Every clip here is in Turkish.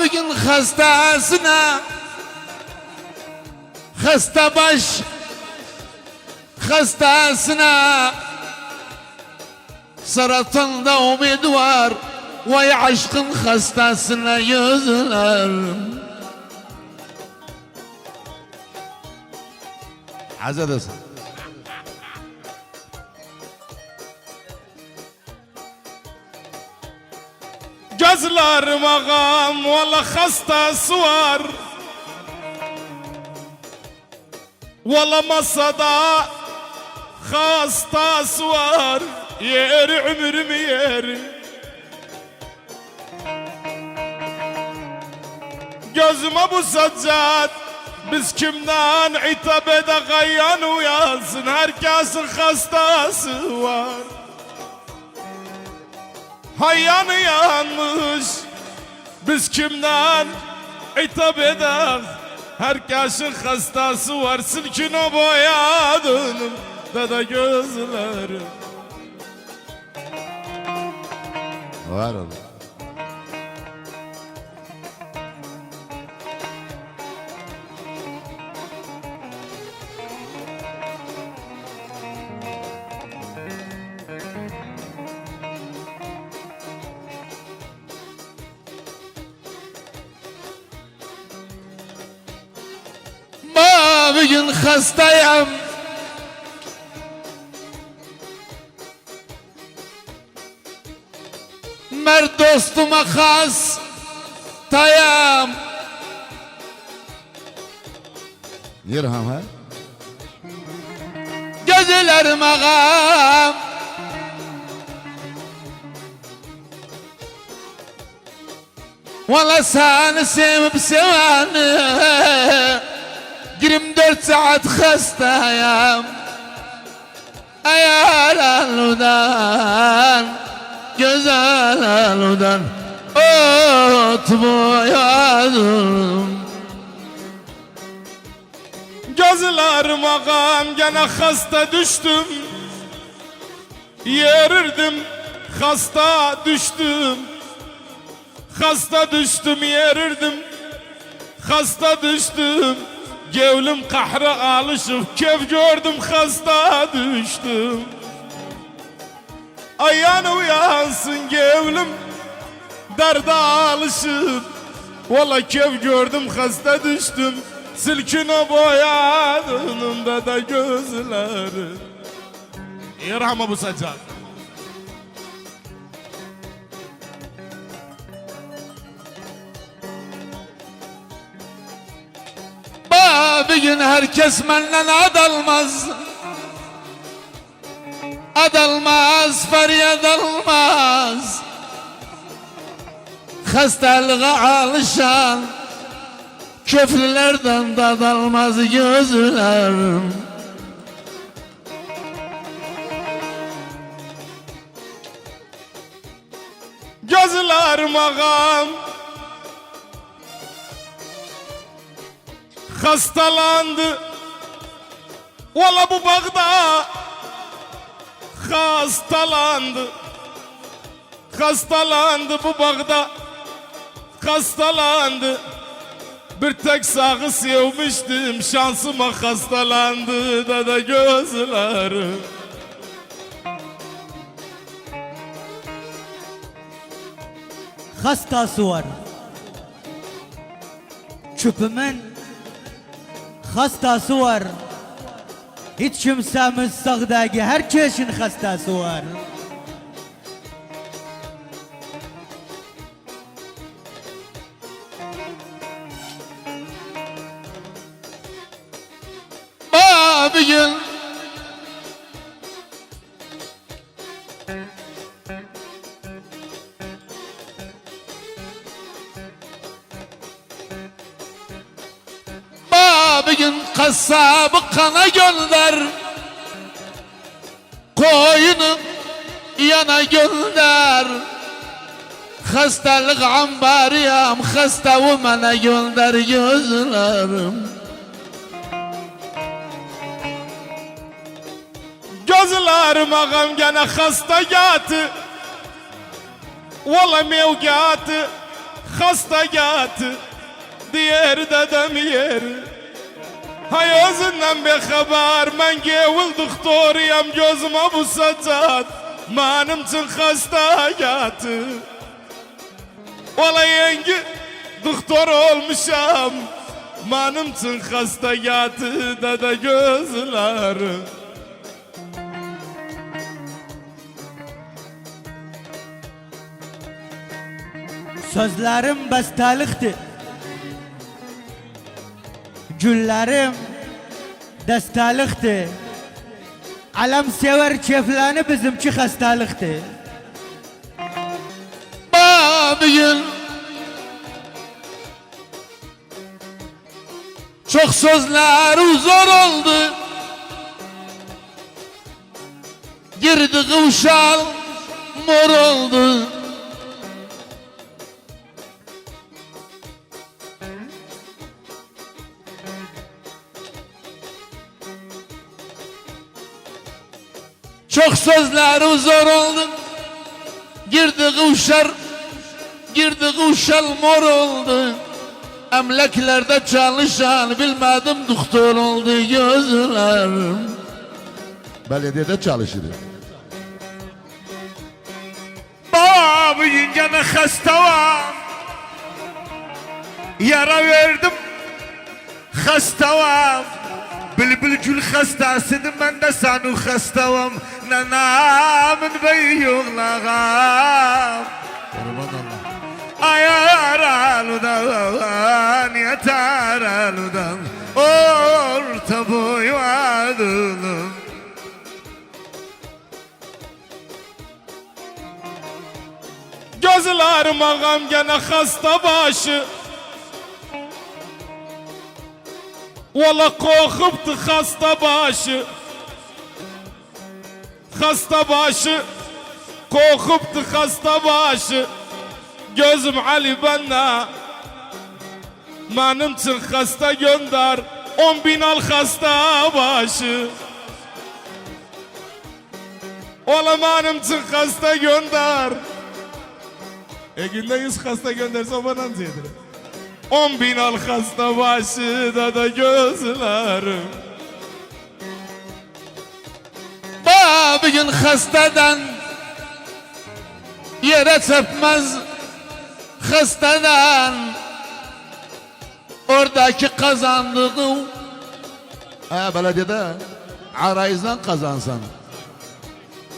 bugün hastasına, hasta baş hastasına, saratanda umid var. Vay aşkın hastasına yüzlerim. Hazır olsun. Gözlerim ağam valla hastası var. Valla masada hastası var. Yeri ömrümü yeri. Gözüme bu saccad. Biz kimden hitap ede gayyan uyansın. Herkesin hastası var. Hayyanı yanmış. Biz kimden hitap eder? Herkesin hastası var. Silkin o boyadın da gözlerim. Var oğlum. Bugün hastayım. Mert dostuma hastayım. Yırham ha? Gözlerim ağam. Valla seni sevip seveni 24 saat hastayım. Ayar aludan, güzel aludan ot boyadım. Gözlerim ağam gene hasta düştüm. Yerirdim hasta düştüm. Hasta düştüm yerirdim. Hasta düştüm. Gevlim kahra alışıp keyf gördüm hasta düştüm. Ayağına uyansın gevlim derde alışıp. Valla keyf gördüm hasta düştüm. Silkine boyadım da gözleri. İrham bu saccad. Bugün herkes benden adalmaz. Adalmaz, feryat almaz. Hastalığa alışan köflülerden dadalmaz gözlerim. Gözlerim ağam hastalandı. Valla bu bağda hastalandı. Hastalandı bu bağda hastalandı. Bir tek sağı sevmiştim şansıma hastalandı da gözlerim. Hastası var. Çöpümün hastası var. Hiç kimsemiz sağdaki herkesin hastası var. Bugün bugün kasabı kana gönder, koyunu yana gönder. Hastalık ambarıyam, hasta bana gönder gözlerim. Gözlerim ağam gene hasta yatı. Valla mevgatı hasta yatı diğer dedem yeri. Hay özünden bir haber ben gevul doktoruyam gözüme bu sacat manım için hasta yatı. Ola yenge doktor olmuşam manım için hasta yatı dede gözleri. Sözlerim bestalıktı. Güllerim destalıktı. Alem sever çiftlerini bizimki hastalıktı. Babigin çok sözler zor oldu. Girdi uşal mor oldu. Çok sözler zor oldu. Girdi uşal mor oldu. Emleklerde çalışan bilmedim doktor oldu gözlerim. Belediyede çalışır. Babı yengene hasta var. Yara verdim. Hasta var. Bülbül gül hastasıdım ben de sanu hastavam. Nanamın beyuğlağam. Ayar aludan yeter aludan. Orta boyu adılım. Gözlerim ağam gene hasta başı. Valla korkuptu hasta başı. Hasta başı. Korkuptu hasta başı. Gözüm Ali bana. Benim için hasta gönder. 10.000 al hasta başı. Ola benim için hasta gönder. Günde 100 hasta gönderse bana nasıl yedirir? 10.000 al hasta başı da gözlerim. Babigin hastadan yere çarpmaz. Hastadan oradaki kazandığı Belediyede arayızdan kazansan.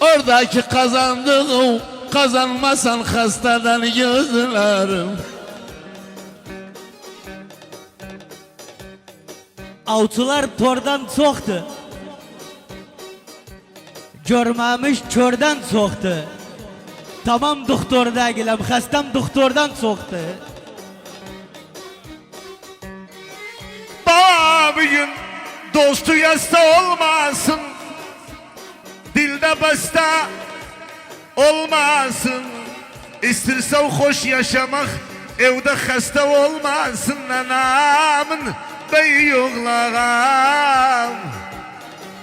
oradaki kazandığı kazanmasan hastadan gözlerim. Avcılar tordan soktu. Görmemiş körden soktu. Tamam doktor değilim, hastam doktordan soktu. Babıyın dostu yasta olmasın. Dilde besta olmasın. İsterse hoş yaşamak evde hasta olmasın. Nanamın beyuğlağam.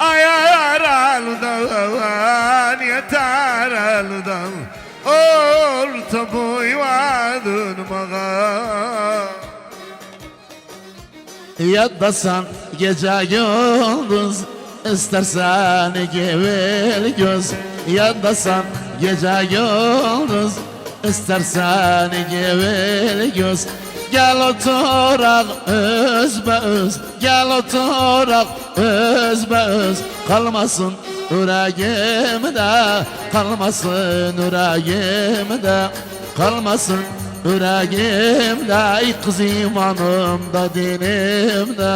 Ayar aludan yeter aludan. Orta boyu adınmağa. Yaddasan gece gündüz istersen gevil göz. Yaddasan gece gündüz istersen gevil göz. Gel oturak özbeöz. Gel oturak özbeöz. Kalmasın yüreğimde. Kalmasın yüreğimde. Kalmasın yüreğimde. Ey kız imanımda dinimde.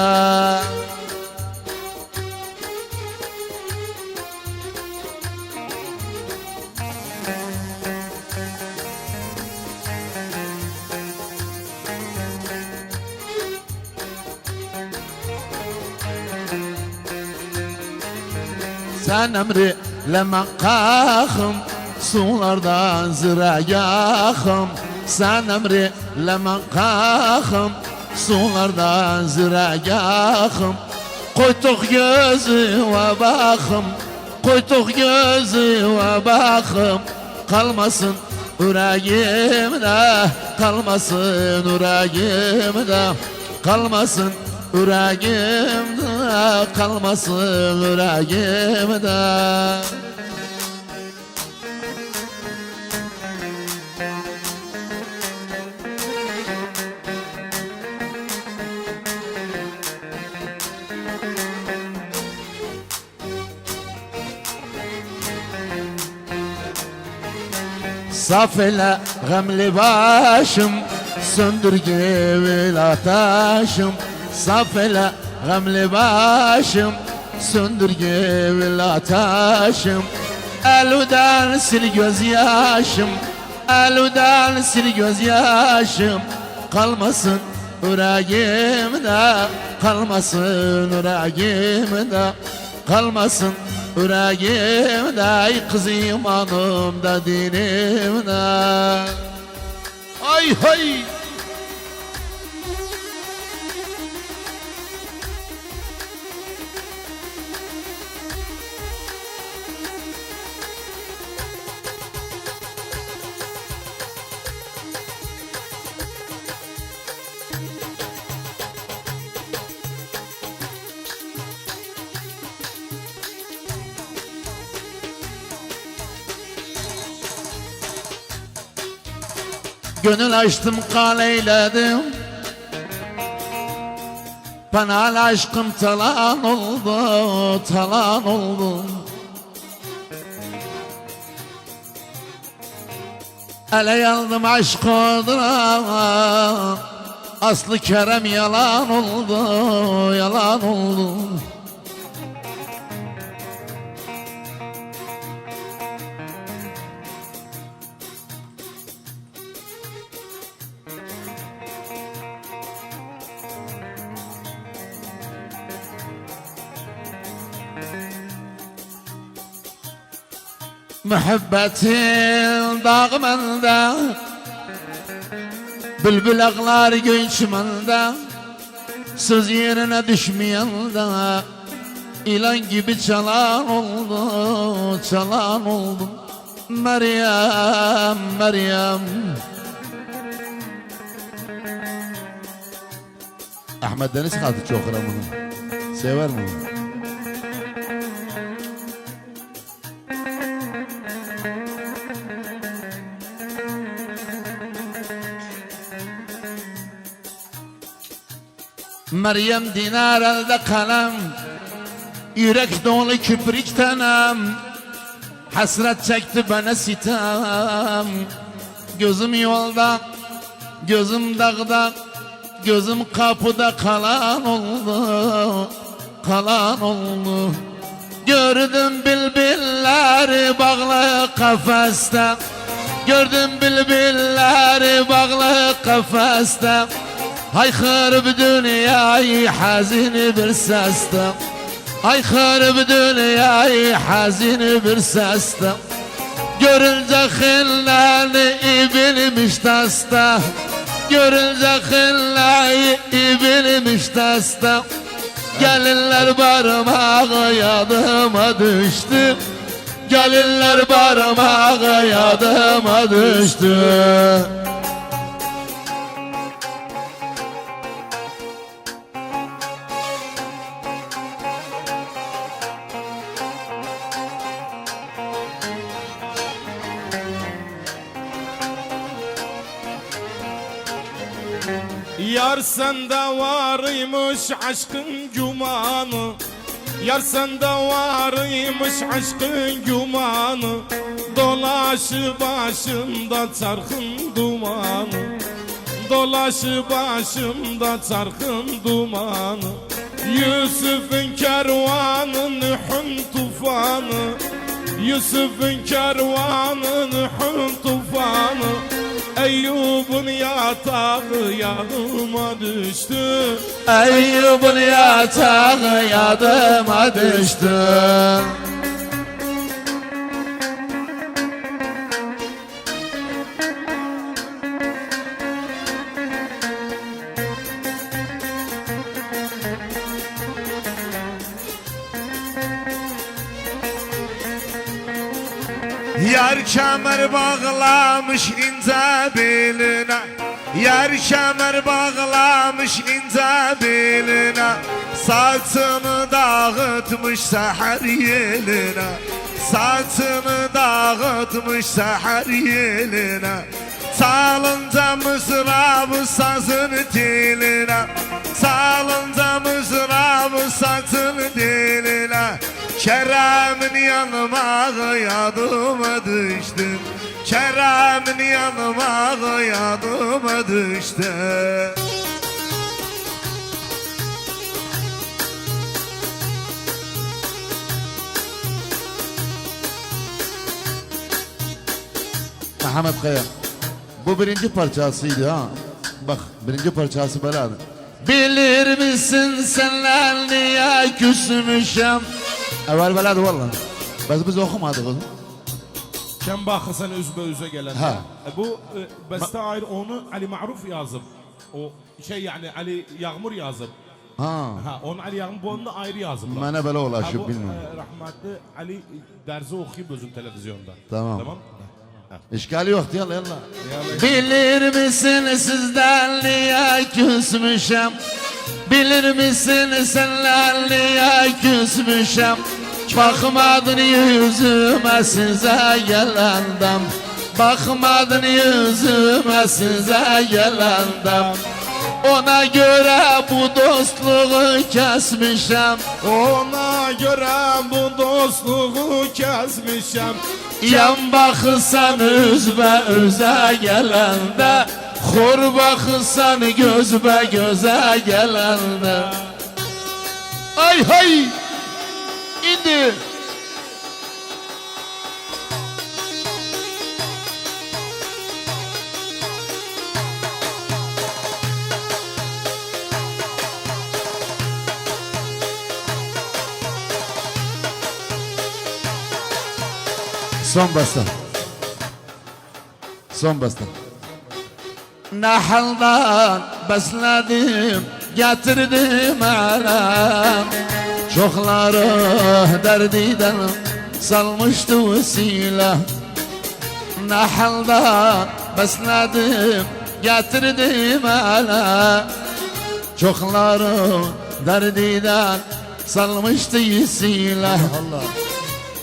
Sen emri lemekkâhım, sulardan zirayahım. Sen emri lemekkâhım, sulardan zirayahım. Koyduk gözü ve bakım, koyduk gözü ve bakım. Kalmasın yüreğimde kalmasın, yüreğimde kalmasın, yüreğimde kalmasın, yüreğimde. Saf ile gamli başım, söndür gevil ataşım. Saf ile gamli başım, söndür gevil ataşım. Eluden sil gözyaşım, eluden sil gözyaşım. Kalmasın yüreğimde, kalmasın yüreğimde, kalmasın yüreğimde, ay kız imanımda, dinimde. Ay hay! Gönül açtım, kaleyledim. Bana aşkım talan oldu, talan oldu. Ele yandım aşk oduna, aslı kerem yalan oldu, yalan oldu. Muhabbetin dağımında, bülbül ağlar göçmende, söz yerine düşmeyende, ilan gibi çalan oldu, çalan oldum. Meryem, Meryem. Ahmet Deniz kaldı çok bunu. Sever mi? Meryem dinar elde kalem, yürek dolu küprik tenem, hasret çekti bana sitem. Gözüm yolda, gözüm dağda, gözüm kapıda kalan oldu, kalan oldu. Gördüm bülbülleri bağlı kafeste, gördüm bülbülleri bağlı kafeste. Haykırıp dünyayı hazin bir sesle, haykırıp dünyayı hazin bir sesle. Görünce hilleni bilmiş dasta, görünce hilleni bilmiş dasta. Gelinler parmağı yadıma düştü, gelinler parmağı yadıma düştü. Yar sende varıymış aşkın gümanı, yar sende varıymış aşkın gümanı. Dolaşı başımda çarkın dumanı, dolaşı başımda çarkın dumanı. Yusuf'un kervanı Nuh'un tufanı, Yusuf'un kervanı Nuh'un tufanı. Eyyub'un yatağı yadıma düştü, Eyyub'un yatağı yadıma düştü. Yar kemer bağlamış ince beline, yar kemer bağlamış ince beline, saçını dağıtmış seher yeline, saçını dağıtmış seher yeline. Çalınca mızrabı sazın diline, çalınca mızrabı sazın diline. Kerem'in yanıma yadıma düştü, Kerem'in yanıma yadıma düştü. Mehmet Kaya. Bu birinci parçasıydı ha. Bak birinci parçası böyle. Bilir misin senler niye küsmüşüm? Evvel beladı valla. Biz okumadık onu. Sen bakırsan özbe gelende. Ha. Bu beste ayrı onu Ali Maruf yazıp. O şey yani Ali Yağmur yazıp. Ha. Ha onu Ali Yağmur bu onu ayrı yazıp. Bana böyle ulaşıp bu bilmiyorum. rahmetli Ali derzi okuyup özüm televizyonda. Tamam. Tamam. İşgali yok yalla yalla. Bilir misin sizden niye küsmüşüm? Bilir misin senler niye küsmüşüm? Bakmadın yüzüme size gelendem, bakmadın yüzüme size gelendem. Ona göre bu dostluğu kesmişim, Ona göre bu dostluğu kesmişim. yan bakırsan üzbe üze gelende, hor bakırsan gözbe göze gelende. Ay hay indi. Son basta. Son basta. Nahaldan besledim, getirdim aram. Çokları derdiden salmıştı vesile. Nahaldan besledim, getirdim aram. Çokları derdiden salmıştı vesile.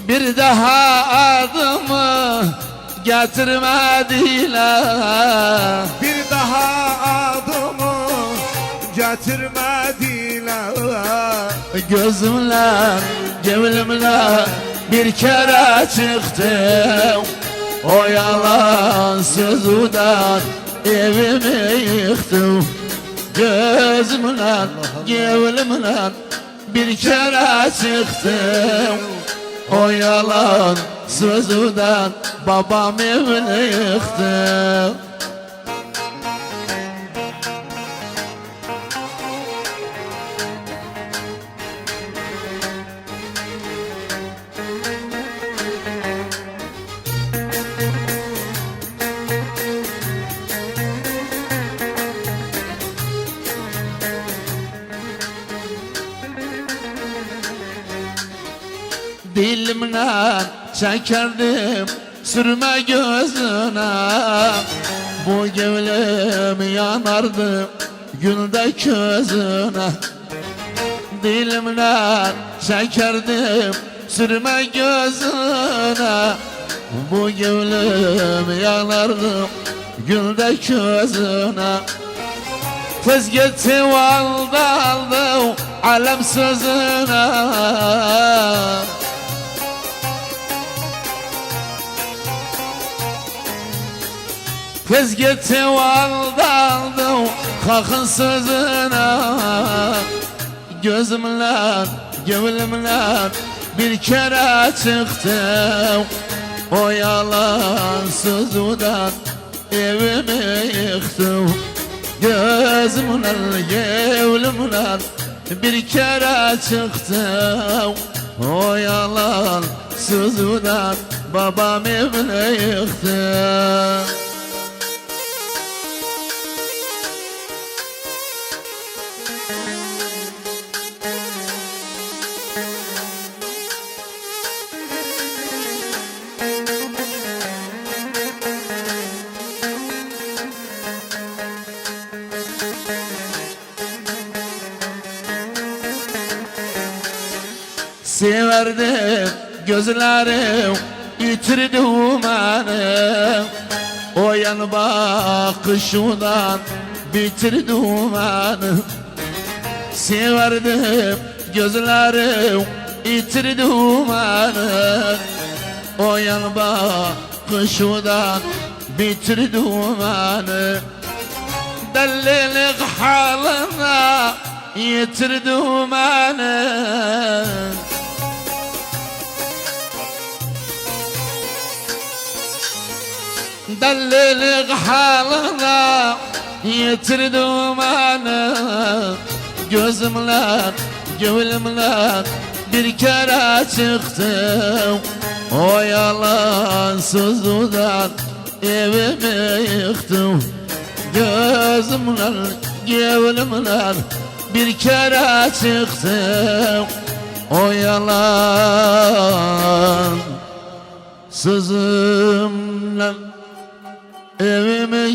Bir daha adımı getirmediler. Bir daha adımı getirmediler. Gözümle, gönlümle bir kere çıktım. O yalan sözüden evimi yıktım. Gözümle, gönlümle bir kere çıktım. O yalan sözüden babam evini yıktı. Dilimle çekerdim sürme gözüne. Bu gönlüm yanardı gülde közüne. Dilimle çekerdim sürme gözüne. Bu gönlüm yanardı gülde közüne. Tez gitti aldı alem sözüne. Tez gitti aldı kalkın sözüne. Gözümle gönlümle bir kere çıktım. O yalan sözüden evimi yıktım. Gözümle gönlümle bir kere çıktım. O yalan sözüden babam evini yıktı. Severdim gözlerim yitirdi umanı. O yan bakışından bitirdi umanı. Severdim gözlerim yitirdi umanı. O yan bakışından bitirdi umanı. Delilik halına yitirdi umanı. Delilik halına yitirdi umanı. Gözümle, gönlümle bir kere çıktım. O yalansızdan evimi yıktım. Gözümle, gönlümle bir kere çıktım. O yalansızımla evimi